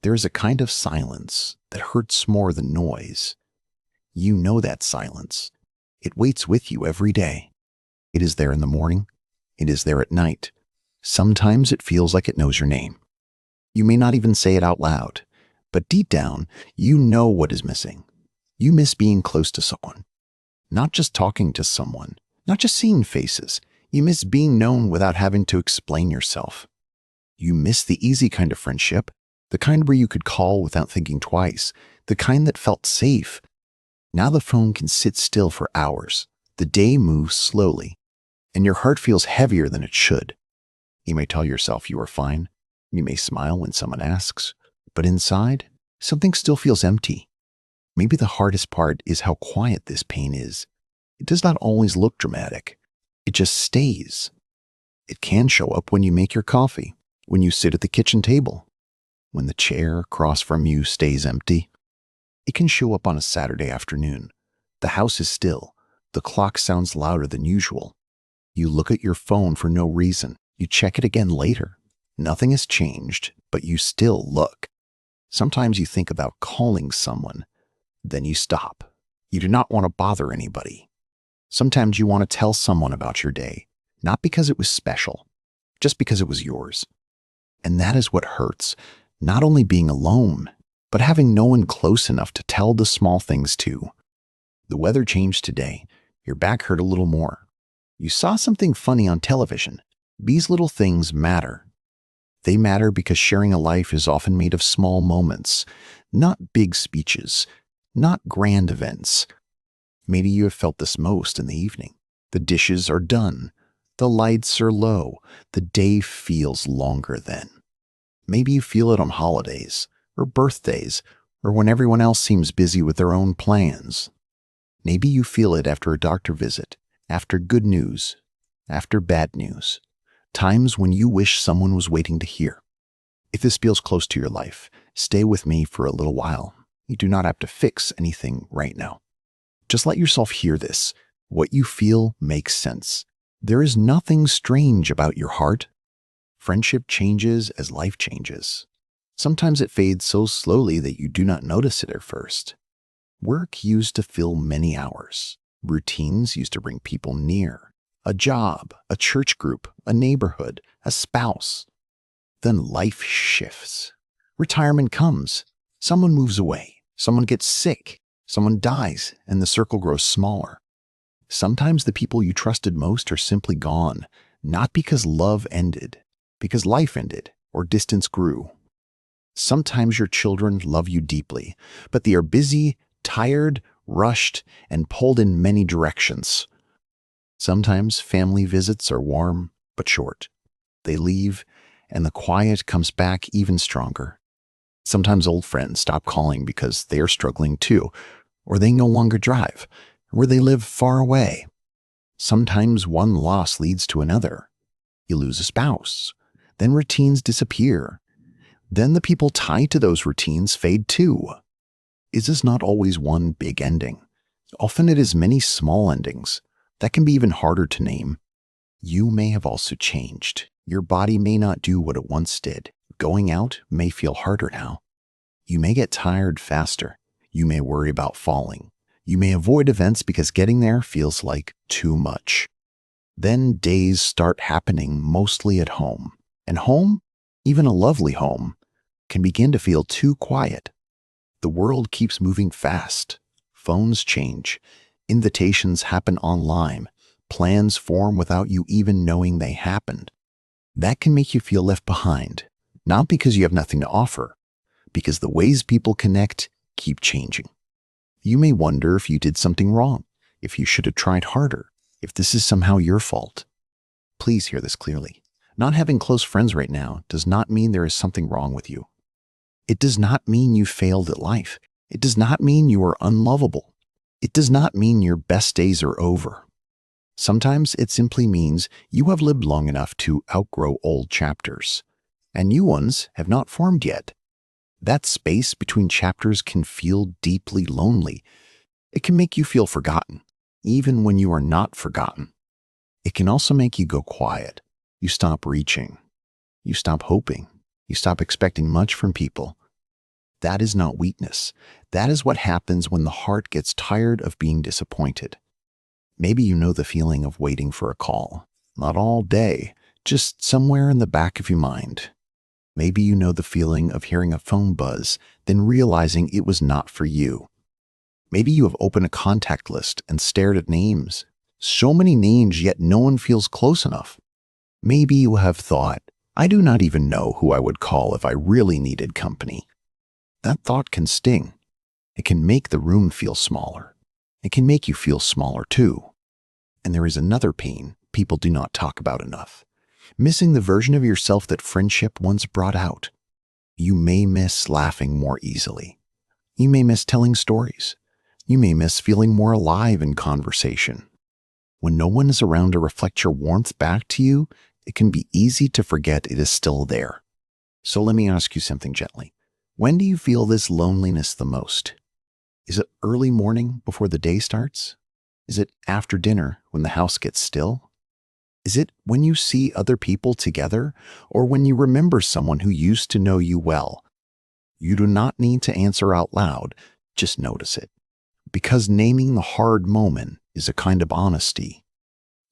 There is a kind of silence that hurts more than noise. You know that silence. It waits with you every day. It is there in the morning. It is there at night. Sometimes it feels like it knows your name. You may not even say it out loud, but deep down, you know what is missing. You miss being close to someone. Not just talking to someone, not just seeing faces. You miss being known without having to explain yourself. You miss the easy kind of friendship, the kind where you could call without thinking twice, the kind that felt safe. Now the phone can sit still for hours. The day moves slowly, and your heart feels heavier than it should. You may tell yourself you are fine. You may smile when someone asks, but inside, something still feels empty. Maybe the hardest part is how quiet this pain is. It does not always look dramatic. It just stays. It can show up when you make your coffee, when you sit at the kitchen table, when the chair across from you stays empty. It can show up on a Saturday afternoon. The house is still. The clock sounds louder than usual. You look at your phone for no reason. You check it again later. Nothing has changed, but you still look. Sometimes you think about calling someone. Then you stop. You do not want to bother anybody. Sometimes you want to tell someone about your day, not because it was special, just because it was yours. And that is what hurts, not only being alone, but having no one close enough to tell the small things to. The weather changed today. Your back hurt a little more. You saw something funny on television. These little things matter. They matter because sharing a life is often made of small moments, not big speeches, not grand events. Maybe you have felt this most in the evening. The dishes are done. The lights are low. The day feels longer then. Maybe you feel it on holidays, or birthdays, or when everyone else seems busy with their own plans. Maybe you feel it after a doctor visit, after good news, after bad news, times when you wish someone was waiting to hear. If this feels close to your life, stay with me for a little while. You do not have to fix anything right now. Just let yourself hear this. What you feel makes sense. There is nothing strange about your heart. Friendship changes as life changes. Sometimes it fades so slowly that you do not notice it at first. Work used to fill many hours. Routines used to bring people near. A job, a church group, a neighborhood, a spouse. Then life shifts. Retirement comes. Someone moves away. Someone gets sick. Someone dies, and the circle grows smaller. Sometimes the people you trusted most are simply gone, not because love ended, because life ended or distance grew. Sometimes your children love you deeply, but they are busy, tired, rushed, and pulled in many directions. Sometimes family visits are warm but short. They leave, and the quiet comes back even stronger. Sometimes old friends stop calling because they are struggling too, or they no longer drive, or they live far away. Sometimes one loss leads to another. You lose a spouse, then routines disappear. Then the people tied to those routines fade too. Is this not always one big ending? Often it is many small endings that can be even harder to name. You may have also changed. Your body may not do what it once did. Going out may feel harder now. You may get tired faster. You may worry about falling. You may avoid events because getting there feels like too much. Then days start happening mostly at home. And home, even a lovely home, can begin to feel too quiet. The world keeps moving fast. Phones change. Invitations happen online. Plans form without you even knowing they happened. That can make you feel left behind, not because you have nothing to offer, because the ways people connect keep changing. You may wonder if you did something wrong, if you should have tried harder, if this is somehow your fault. Please hear this clearly. Not having close friends right now does not mean there is something wrong with you. It does not mean you failed at life. It does not mean you are unlovable. It does not mean your best days are over. Sometimes it simply means you have lived long enough to outgrow old chapters, and new ones have not formed yet. That space between chapters can feel deeply lonely. It can make you feel forgotten, even when you are not forgotten. It can also make you go quiet. You stop reaching. You stop hoping. You stop expecting much from people. That is not weakness. That is what happens when the heart gets tired of being disappointed. Maybe you know the feeling of waiting for a call. Not all day, just somewhere in the back of your mind. Maybe you know the feeling of hearing a phone buzz, then realizing it was not for you. Maybe you have opened a contact list and stared at names. So many names, yet no one feels close enough. Maybe you have thought, I do not even know who I would call if I really needed company. That thought can sting. It can make the room feel smaller. It can make you feel smaller too. And there is another pain people do not talk about enough. Missing the version of yourself that friendship once brought out. You may miss laughing more easily. You may miss telling stories. You may miss feeling more alive in conversation. When no one is around to reflect your warmth back to you, it can be easy to forget it is still there. So let me ask you something gently. When do you feel this loneliness the most? Is it early morning before the day starts? Is it after dinner when the house gets still? Is it when you see other people together, or when you remember someone who used to know you well? You do not need to answer out loud, just notice it. Because naming the hard moment is a kind of honesty.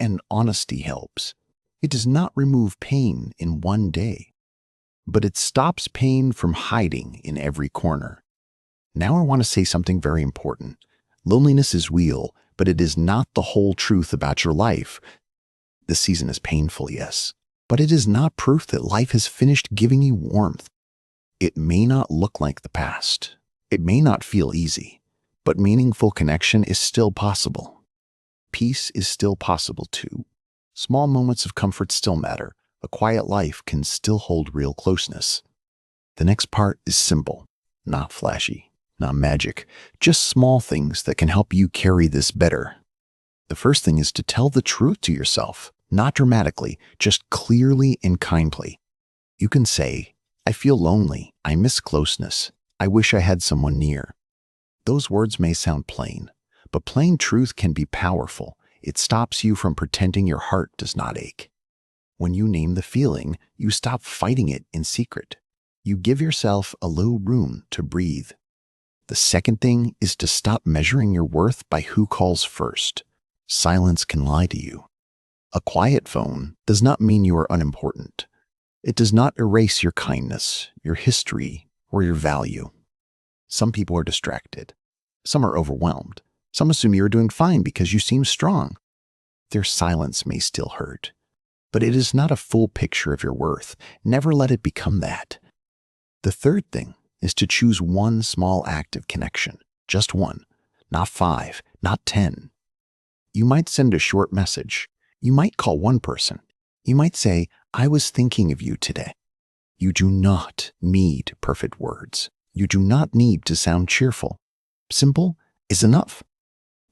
And honesty helps. It does not remove pain in one day, but it stops pain from hiding in every corner. Now I want to say something very important. Loneliness is real, but it is not the whole truth about your life. This season is painful, yes, but it is not proof that life has finished giving you warmth. It may not look like the past. It may not feel easy, but meaningful connection is still possible. Peace is still possible too. Small moments of comfort still matter. A quiet life can still hold real closeness. The next part is simple, not flashy, not magic, just small things that can help you carry this better. The first thing is to tell the truth to yourself, not dramatically, just clearly and kindly. You can say, I feel lonely, I miss closeness, I wish I had someone near. Those words may sound plain, but plain truth can be powerful. It stops you from pretending your heart does not ache. When you name the feeling, you stop fighting it in secret. You give yourself a little room to breathe. The second thing is to stop measuring your worth by who calls first. Silence can lie to you. A quiet phone does not mean you are unimportant. It does not erase your kindness, your history, or your value. Some people are distracted. Some are overwhelmed. Some assume you are doing fine because you seem strong. Their silence may still hurt, but it is not a full picture of your worth. Never let it become that. The third thing is to choose one small act of connection, just one, not 5, not 10. You might send a short message. You might call one person. You might say, I was thinking of you today. You do not need perfect words. You do not need to sound cheerful. Simple is enough.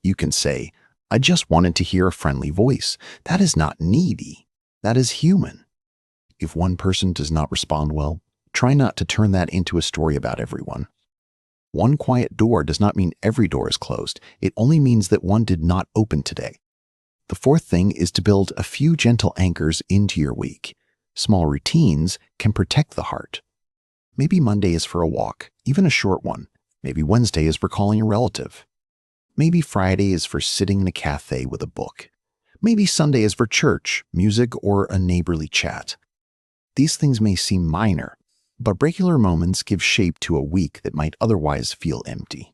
You can say, I just wanted to hear a friendly voice. That is not needy. That is human. If one person does not respond well, try not to turn that into a story about everyone. One quiet door does not mean every door is closed. It only means that one did not open today. The fourth thing is to build a few gentle anchors into your week. Small routines can protect the heart. Maybe Monday is for a walk, even a short one. Maybe Wednesday is for calling a relative. Maybe Friday is for sitting in a cafe with a book. Maybe Sunday is for church, music, or a neighborly chat. These things may seem minor, but regular moments give shape to a week that might otherwise feel empty.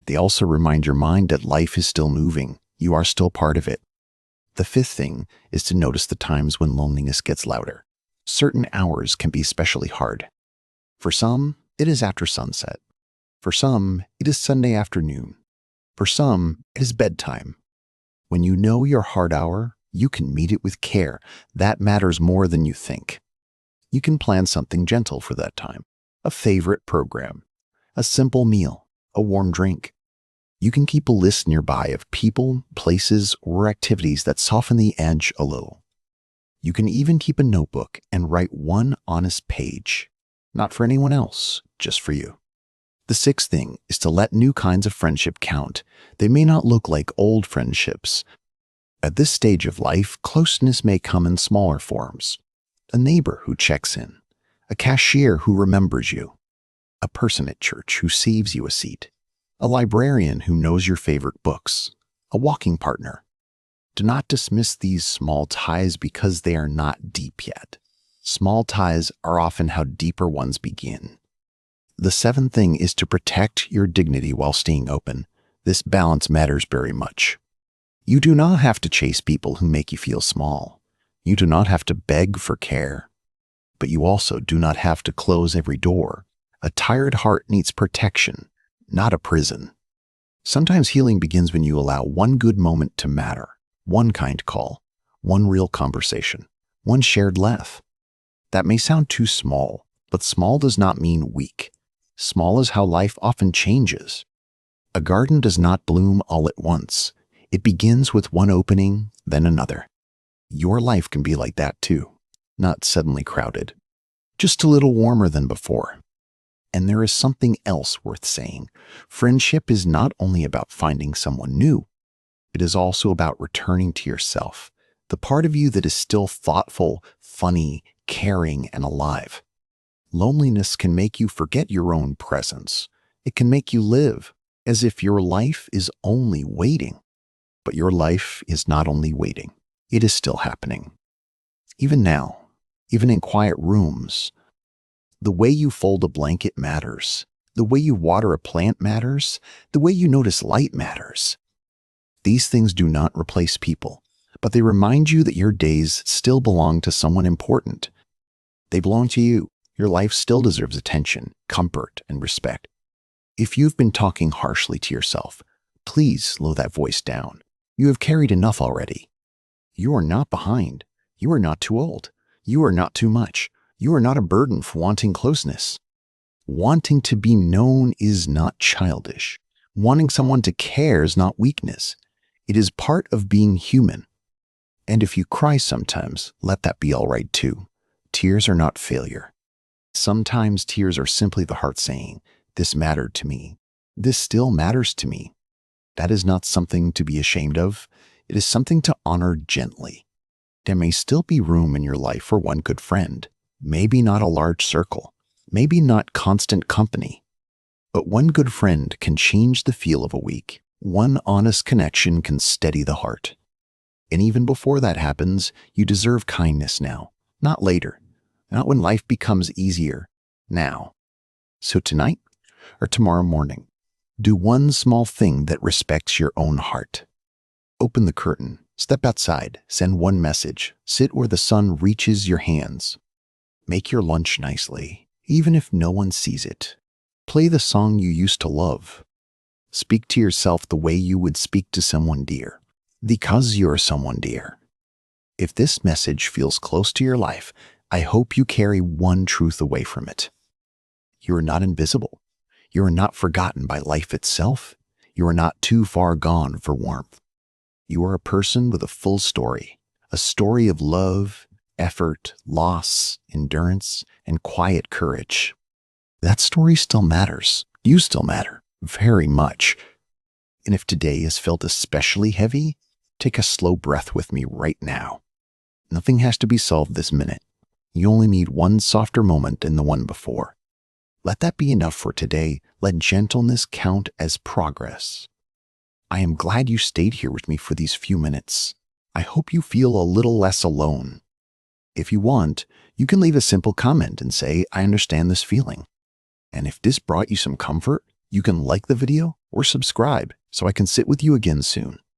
They also remind your mind that life is still moving. You are still part of it. The fifth thing is to notice the times when loneliness gets louder. Certain hours can be especially hard. For some, it is after sunset. For some, it is Sunday afternoon. For some, it is bedtime. When you know your hard hour, you can meet it with care. That matters more than you think. You can plan something gentle for that time. A favorite program. A simple meal. A warm drink. You can keep a list nearby of people, places, or activities that soften the edge a little. You can even keep a notebook and write one honest page. Not for anyone else, just for you. The sixth thing is to let new kinds of friendship count. They may not look like old friendships. At this stage of life, closeness may come in smaller forms. A neighbor who checks in. A cashier who remembers you. a person at church who saves you a seat, a librarian who knows your favorite books, a walking partner. Do not dismiss these small ties because they are not deep yet. Small ties are often how deeper ones begin. The seventh thing is to protect your dignity while staying open. This balance matters very much. You do not have to chase people who make you feel small. You do not have to beg for care. But you also do not have to close every door. A tired heart needs protection, not a prison. Sometimes healing begins when you allow one good moment to matter, one kind call, one real conversation, one shared laugh. That may sound too small, but small does not mean weak. Small is how life often changes. A garden does not bloom all at once. It begins with one opening, then another. Your life can be like that too, not suddenly crowded, just a little warmer than before. And there is something else worth saying. Friendship is not only about finding someone new. It is also about returning to yourself, the part of you that is still thoughtful, funny, caring, and alive. Loneliness can make you forget your own presence. It can make you live as if your life is only waiting. But your life is not only waiting. It is still happening. Even now, even in quiet rooms, the way you fold a blanket matters. The way you water a plant matters. The way you notice light matters. These things do not replace people, but they remind you that your days still belong to someone important. They belong to you. Your life still deserves attention, comfort, and respect. If you've been talking harshly to yourself, please slow that voice down. You have carried enough already. You are not behind. You are not too old. You are not too much. You are not a burden for wanting closeness. Wanting to be known is not childish. Wanting someone to care is not weakness. It is part of being human. And if you cry sometimes, let that be all right too. Tears are not failure. Sometimes tears are simply the heart saying, "This mattered to me. This still matters to me." That is not something to be ashamed of. It is something to honor gently. There may still be room in your life for one good friend. Maybe not a large circle. Maybe not constant company. But one good friend can change the feel of a week. One honest connection can steady the heart. And even before that happens, you deserve kindness now, not later. Not when life becomes easier, now. So tonight or tomorrow morning, do one small thing that respects your own heart. Open the curtain, step outside, send one message, sit where the sun reaches your hands. Make your lunch nicely, even if no one sees it. Play the song you used to love. Speak to yourself the way you would speak to someone dear, because you're someone dear. If this message feels close to your life, I hope you carry one truth away from it. You are not invisible. You are not forgotten by life itself. You are not too far gone for warmth. You are a person with a full story, a story of love, effort, loss, endurance, and quiet courage. That story still matters. You still matter, very much. And if today has felt especially heavy, take a slow breath with me right now. Nothing has to be solved this minute. You only need one softer moment than the one before. Let that be enough for today. Let gentleness count as progress. I am glad you stayed here with me for these few minutes. I hope you feel a little less alone. If you want, you can leave a simple comment and say, "I understand this feeling." And if this brought you some comfort, you can like the video or subscribe so I can sit with you again soon.